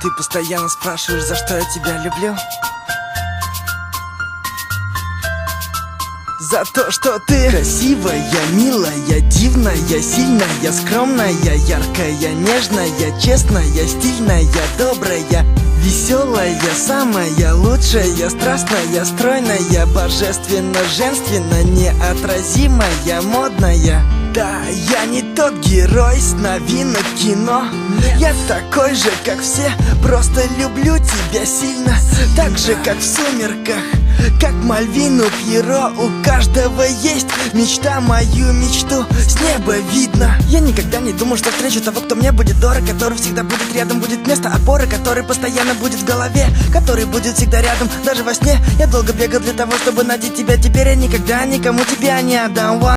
Ты постоянно спрашиваешь, за что я тебя люблю. За то, что ты красивая, милая, дивная, сильная, скромная, яркая, нежная, честная, стильная, добрая, веселая, самая лучшая, страстная, стройная, божественно, женственно, неотразимая, модная. Да, я не тот герой с новинок кино. Я такой же, как все, просто люблю тебя сильно. Так же, как в «Сумерках», как Мальвину Пьеро. У каждого есть мечта, мою мечту с неба видно. Я никогда не думал, что встречу того, кто мне будет дорог, который всегда будет рядом, будет место опоры, который постоянно будет в голове, который будет всегда рядом, даже во сне. Я долго бегал для того, чтобы найти тебя. Теперь я никогда никому тебя не отдам.